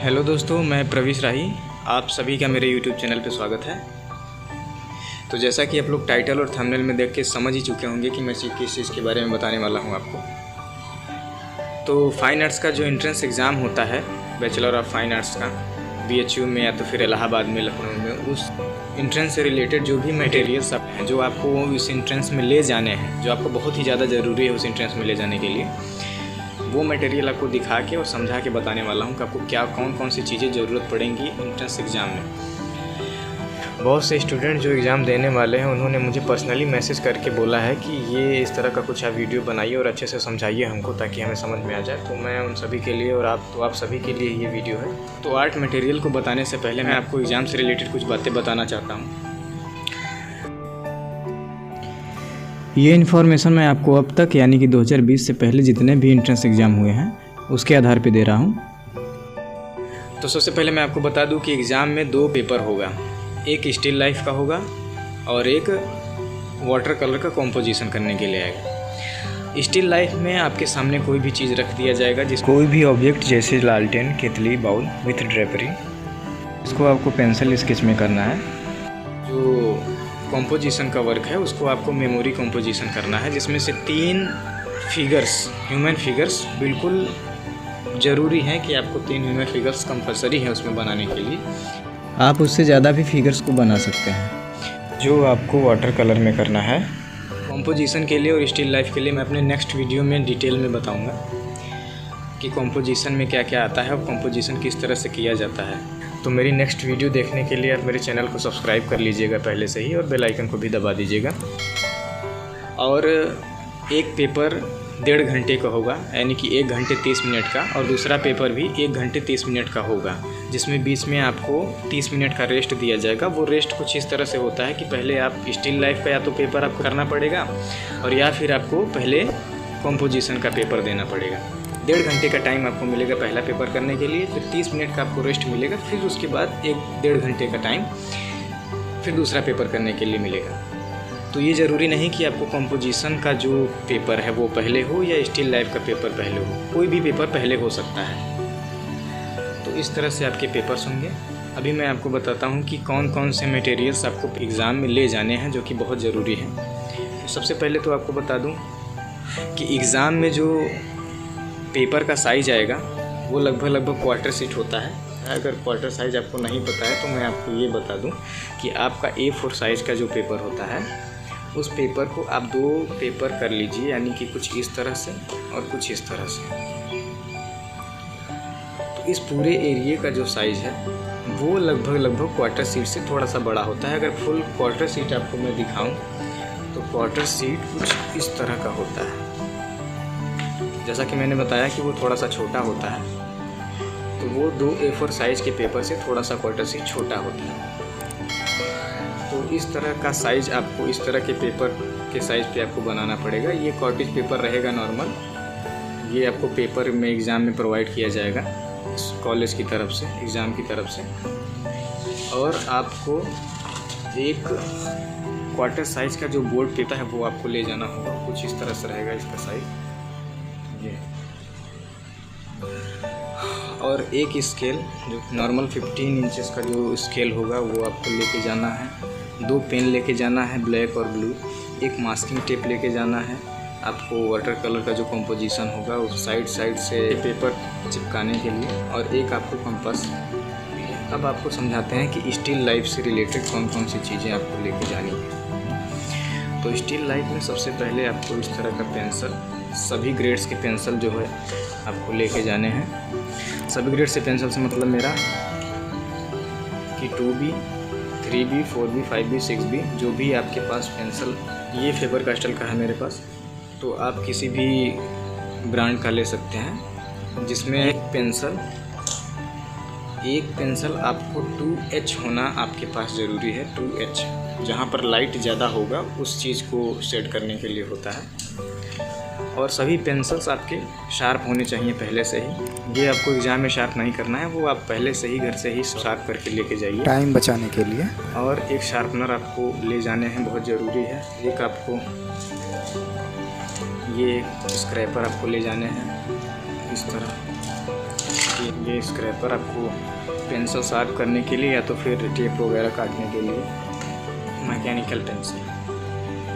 Hello दोस्तों, मैं प्रवीश राही। आप सभी का मेरे यूट्यूब चैनल पे स्वागत है। तो जैसा कि आप लोग टाइटल और थंबनेल में देख के समझ ही चुके होंगे कि मैं किस चीज़ के बारे में बताने वाला हूँ आपको। तो फाइन आर्ट्स का जो एंट्रेंस एग्ज़ाम होता है, बैचलर ऑफ फाइन आर्ट्स का, BHU में या तो फिर इलाहाबाद में, लखनऊ में, उस एंट्रेंस से रिलेटेड जो भी मटेरियल्स हैं जो आपको उस एंट्रेंस में ले जाने हैं, जो आपको बहुत ही ज़्यादा ज़रूरी है उस एंट्रेंस में ले जाने के लिए, वो मटेरियल आपको दिखा के और समझा के बताने वाला हूँ कि आपको क्या कौन कौन सी चीज़ें ज़रूरत पड़ेंगी एंट्रेंस एग्ज़ाम में। बहुत से स्टूडेंट जो एग्ज़ाम देने वाले हैं उन्होंने मुझे पर्सनली मैसेज करके बोला है कि ये इस तरह का कुछ आप वीडियो बनाइए और अच्छे से समझाइए हमको ताकि हमें समझ में आ जाए। तो मैं उन सभी के लिए और आप सभी के लिए ये वीडियो है। तो आर्ट मटेरियल को बताने से पहले मैं आपको एग्ज़ाम से रिलेटेड कुछ बातें बताना चाहता हूँ। ये इन्फॉर्मेशन मैं आपको अब तक यानी कि 2020 से पहले जितने भी एंट्रेंस एग्ज़ाम हुए हैं उसके आधार पे दे रहा हूँ। तो सबसे पहले मैं आपको बता दूँ कि एग्ज़ाम में 2 पेपर होगा, एक स्टिल लाइफ का होगा और एक वाटर कलर का कॉम्पोजिशन करने के लिए आएगा। स्टिल लाइफ में आपके सामने कोई भी चीज़ रख दिया जाएगा, कोई भी ऑब्जेक्ट जैसे लालटेन, केतली, बाउल विथ ड्रेपरी, इसको आपको पेंसिल स्केच में करना है। जो कॉम्पोजिशन का वर्क है उसको आपको मेमोरी कॉम्पोजिशन करना है, जिसमें से 3 फिगर्स, ह्यूमन फिगर्स बिल्कुल ज़रूरी है कि आपको 3 ह्यूमन फिगर्स कंपलसरी है उसमें बनाने के लिए। आप उससे ज़्यादा भी फिगर्स को बना सकते हैं। जो आपको वाटर कलर में करना है कॉम्पोजिशन के लिए और स्टिल लाइफ के लिए मैं अपने नेक्स्ट वीडियो में डिटेल में बताऊँगा कि कॉम्पोजिशन में क्या क्या आता है और कॉम्पोजिशन किस तरह से किया जाता है। तो मेरी नेक्स्ट वीडियो देखने के लिए आप मेरे चैनल को सब्सक्राइब कर लीजिएगा पहले से ही और बेल आइकन को भी दबा दीजिएगा। और एक पेपर 1.5 घंटे का होगा, यानी कि 1 घंटे 30 मिनट का, और दूसरा पेपर भी 1 घंटे 30 मिनट का होगा, जिसमें बीच में आपको 30 मिनट का रेस्ट दिया जाएगा। वो रेस्ट कुछ इस तरह से होता है कि पहले आप स्टिल लाइफ का या तो पेपर आपको करना पड़ेगा और या फिर आपको पहले कॉम्पोजिशन का पेपर देना पड़ेगा। 1.5 घंटे का टाइम आपको मिलेगा पहला पेपर करने के लिए, फिर 30 मिनट का आपको रेस्ट मिलेगा, फिर उसके बाद 1-1.5 घंटे का टाइम फिर दूसरा पेपर करने के लिए मिलेगा। तो ये ज़रूरी नहीं कि आपको कॉम्पोजिशन का जो पेपर है वो पहले हो या स्टिल लाइफ का पेपर पहले हो, कोई भी पेपर पहले हो सकता है। तो इस तरह से आपके पेपर्स होंगे। अभी मैं आपको बताता हूँ कि कौन कौन से मटेरियल्स आपको एग्ज़ाम में ले जाने हैं जो कि बहुत ज़रूरी है। तो सबसे पहले तो आपको बता दूँ कि एग्ज़ाम में जो पेपर का साइज़ आएगा वो लगभग क्वार्टर शीट होता है। अगर क्वार्टर साइज़ आपको नहीं पता है तो मैं आपको ये बता दूं कि आपका A4 साइज़ का जो पेपर होता है उस पेपर को आप 2 पेपर कर लीजिए, यानी कि कुछ इस तरह से और कुछ इस तरह से। तो इस पूरे एरिया का जो साइज़ है वो लगभग क्वार्टर शीट से थोड़ा सा बड़ा होता है। अगर फुल क्वार्टर शीट आपको मैं दिखाऊँ तो क्वार्टर शीट कुछ इस तरह का होता है। जैसा कि मैंने बताया कि वो थोड़ा सा छोटा होता है, तो वो 2 A4 साइज़ के पेपर से थोड़ा सा क्वार्टर शीट छोटा होता है। तो इस तरह का साइज़ आपको, इस तरह के पेपर के साइज़ पे आपको बनाना पड़ेगा। ये कॉटेज पेपर रहेगा नॉर्मल, ये आपको पेपर में एग्ज़ाम में प्रोवाइड किया जाएगा कॉलेज की तरफ से, एग्ज़ाम की तरफ से। और आपको एक क्वार्टर साइज़ का जो बोर्ड पेपर है वो आपको ले जाना होगा। कुछ इस तरह से रहेगा इसका साइज़ ये। और एक स्केल जो नॉर्मल 15 इंचेस का जो स्केल होगा वो आपको लेके जाना है। 2 पेन लेके जाना है, ब्लैक और ब्लू। एक मास्किंग टेप लेके जाना है आपको वाटर कलर का जो कॉम्पोजिशन होगा उस साइड से पेपर चिपकाने के लिए, और एक आपको कंपास। अब आपको समझाते हैं कि स्टिल लाइफ से रिलेटेड कौन कौन सी चीज़ें आपको लेके जानी है। तो स्टिल लाइफ में सबसे पहले आपको इस तरह का पेंसिल, सभी ग्रेड्स के पेंसिल जो है आपको लेके जाने हैं। सभी ग्रेड से पेंसिल से मतलब मेरा कि 2B, 3B, 4B, 5B, 6B, जो भी आपके पास पेंसिल, ये फेबर कास्टल का है मेरे पास, तो आप किसी भी ब्रांड का ले सकते हैं। जिसमें एक पेंसिल आपको 2H होना आपके पास ज़रूरी है। 2H जहाँ पर लाइट ज़्यादा होगा उस चीज़ को सेट करने के लिए होता है। और सभी पेंसिल्स आपके शार्प होने चाहिए पहले से ही। ये आपको एग्ज़ाम में शार्प नहीं करना है, वो आप पहले से ही घर से ही शार्प करके लेके जाइए टाइम बचाने के लिए। और एक शार्पनर आपको ले जाने हैं, बहुत ज़रूरी है। एक आपको ये स्क्रैपर आपको ले जाने हैं इस तरह। ये स्क्रैपर आपको पेंसिल शार्प करने के लिए या तो फिर टेप वगैरह काटने के लिए। मैकेनिकल पेंसिल,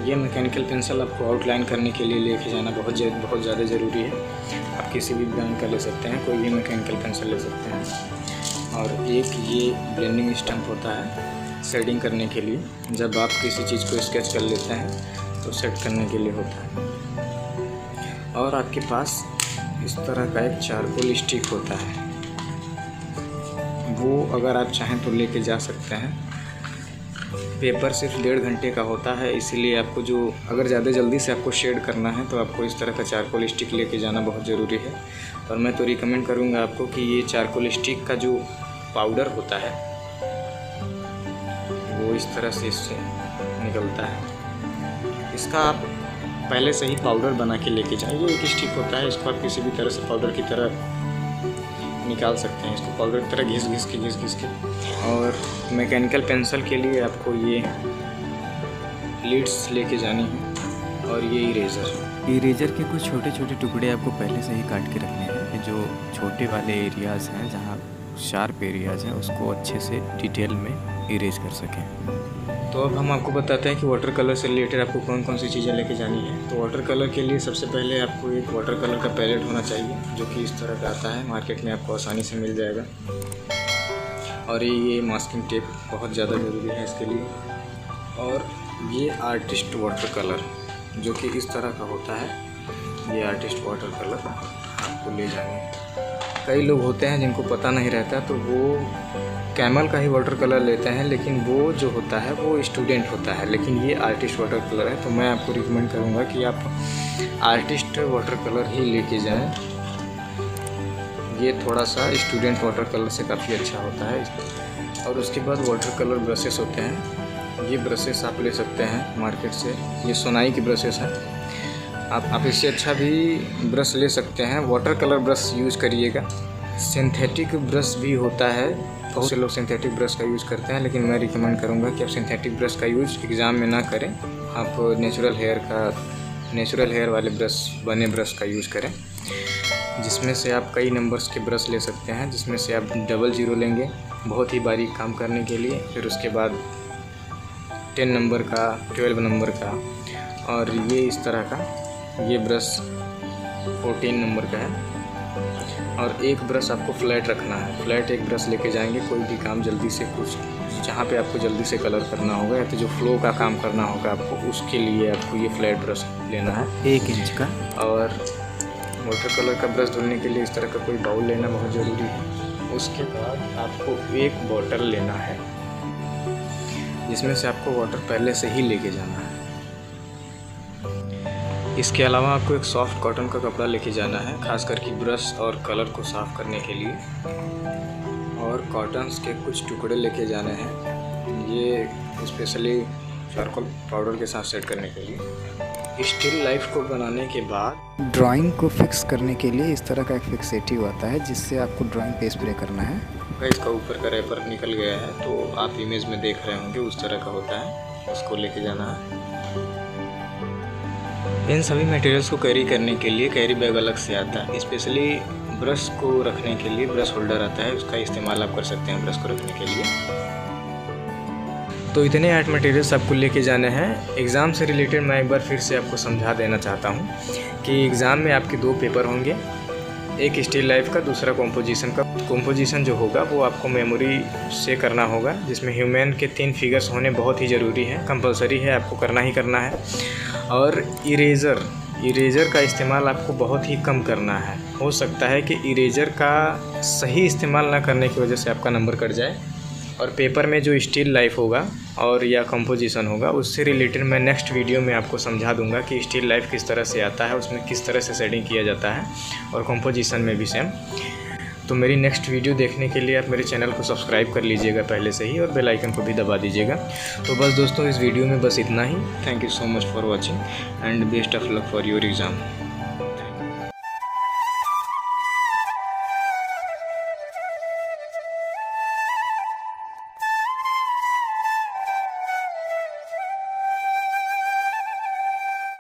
ये मैकेनिकल पेंसिल आपको आउटलाइन करने के लिए लेके जाना बहुत ज़्यादा ज़रूरी है। आप किसी भी ब्रांड का ले सकते हैं, कोई भी मैकेनिकल पेंसिल ले सकते हैं। और एक ये ब्लेंडिंग स्टम्प होता है शेडिंग करने के लिए, जब आप किसी चीज़ को स्केच कर लेते हैं तो सेट करने के लिए होता है। और आपके पास इस तरह का एक चारकोल स्टिक होता है, वो अगर आप चाहें तो लेके जा सकते हैं। पेपर सिर्फ 1.5 घंटे का होता है, इसीलिए आपको जो अगर ज़्यादा जल्दी से आपको शेड करना है तो आपको इस तरह का चारकोल स्टिक लेके जाना बहुत ज़रूरी है। और मैं तो रिकमेंड करूँगा आपको कि ये चारकोल स्टिक का जो पाउडर होता है वो इस तरह से इससे निकलता है। इसका आप पहले से ही पाउडर बना के लेके जाइए। एक स्टिक होता है, इसको आप किसी भी तरह से पाउडर की तरह निकाल सकते हैं। इसको पाउडर की तरह घिस घिस के। और मैकेनिकल पेंसिल के लिए आपको ये लीड्स लेके जानी है और ये इरेज़र के कुछ छोटे छोटे टुकड़े आपको पहले से ही काट के रखने हैं कि जो छोटे वाले एरियाज़ हैं, जहाँ शार्प एरियाज़ हैं, उसको अच्छे से डिटेल में इरेज कर सकें। तो अब हम आपको बताते हैं कि वाटर कलर से रिलेटेड आपको कौन कौन सी चीज़ें लेके जानी है। तो वाटर कलर के लिए सबसे पहले आपको एक वाटर कलर का पैलेट होना चाहिए, जो कि इस तरह का आता है, मार्केट में आपको आसानी से मिल जाएगा। और ये मास्किंग टेप बहुत ज़्यादा ज़रूरी है इसके लिए। और ये आर्टिस्ट वाटर कलर जो कि इस तरह का होता है, ये आर्टिस्ट वाटर कलर आपको ले जाने हैं। कई लोग होते हैं जिनको पता नहीं रहता, तो वो कैमल का ही वाटर कलर लेते हैं, लेकिन वो जो होता है वो स्टूडेंट होता है, लेकिन ये आर्टिस्ट वाटर कलर है। तो मैं आपको रिकमेंड करूँगा कि आप आर्टिस्ट वाटर कलर ही लेके जाएं। ये थोड़ा सा स्टूडेंट वाटर कलर से काफ़ी अच्छा होता है। और उसके बाद वाटर कलर ब्रशेस होते हैं। ये ब्रशेस आप ले सकते हैं मार्केट से, ये सोनाई की ब्रशेस हैं। आप इससे अच्छा भी ब्रश ले सकते हैं। वाटर कलर ब्रश यूज़ करिएगा। सिंथेटिक ब्रश भी होता है, बहुत से लोग सिंथेटिक ब्रश का यूज़ करते हैं, लेकिन मैं रिकमेंड करूंगा कि आप सिंथेटिक ब्रश का यूज़ एग्ज़ाम में ना करें। आप नेचुरल हेयर वाले ब्रश, बने ब्रश का यूज़ करें, जिसमें से आप कई नंबर्स के ब्रश ले सकते हैं, जिसमें से आप 00 लेंगे बहुत ही बारीक काम करने के लिए, फिर उसके बाद 10 नंबर का, 12 नंबर का, और ये इस तरह का ये ब्रश 14 नंबर का है। और एक ब्रश आपको फ्लैट रखना है, फ्लैट एक ब्रश लेके जाएंगे। कोई भी काम जल्दी से, कुछ जहाँ पे आपको जल्दी से कलर करना होगा या तो जो फ्लो का काम करना होगा आपको, उसके लिए आपको ये फ्लैट ब्रश लेना है 1 इंच का। और वाटर कलर का ब्रश धुलने के लिए इस तरह का कोई बाउल लेना बहुत ज़रूरी है। उसके बाद आपको एक बॉटल लेना है, जिसमें से आपको वाटर पहले से ही लेके जाना है। इसके अलावा आपको एक सॉफ्ट कॉटन का कपड़ा लेके जाना है, खास करके ब्रश और कलर को साफ़ करने के लिए। और कॉटन्स के कुछ टुकड़े लेके जाने हैं, ये स्पेशली चारकोल पाउडर के साथ सेट करने के लिए। स्टिल लाइफ को बनाने के बाद ड्राइंग को फिक्स करने के लिए इस तरह का एक फिक्सेटिव आता है, जिससे आपको ड्राइंग पे स्प्रे करना है। इसका ऊपर का रैपर निकल गया है, तो आप इमेज में देख रहे होंगे उस तरह का होता है, उसको लेके जाना है। इन सभी मटेरियल्स को कैरी करने के लिए कैरी बैग अलग से आता है। स्पेशली ब्रश को रखने के लिए ब्रश होल्डर आता है, उसका इस्तेमाल आप कर सकते हैं ब्रश को रखने के लिए। तो इतने आर्ट मटेरियल्स आपको लेके जाने हैं। एग्ज़ाम से रिलेटेड मैं एक बार फिर से आपको समझा देना चाहता हूँ कि एग्ज़ाम में आपके 2 पेपर होंगे, एक स्टिल लाइफ का, दूसरा कॉम्पोजिशन का। कॉम्पोजिशन जो होगा वो आपको मेमोरी से करना होगा, जिसमें ह्यूमन के 3 फिगर्स होने बहुत ही ज़रूरी है, कंपलसरी है, आपको करना ही करना है। और इरेज़र का इस्तेमाल आपको बहुत ही कम करना है। हो सकता है कि इरेज़र का सही इस्तेमाल ना करने की वजह से आपका नंबर कट जाए। और पेपर में जो स्टिल लाइफ होगा और या कंपोजिशन होगा, उससे रिलेटेड मैं नेक्स्ट वीडियो में आपको समझा दूंगा कि स्टिल लाइफ किस तरह से आता है, उसमें किस तरह से शेडिंग किया जाता है, और कंपोजिशन में भी सेम। तो मेरी नेक्स्ट वीडियो देखने के लिए आप मेरे चैनल को सब्सक्राइब कर लीजिएगा पहले से ही, और बेल आइकन को भी दबा दीजिएगा। तो बस दोस्तों, इस वीडियो में बस इतना ही। Thank you so much for watching and best of luck for your exam.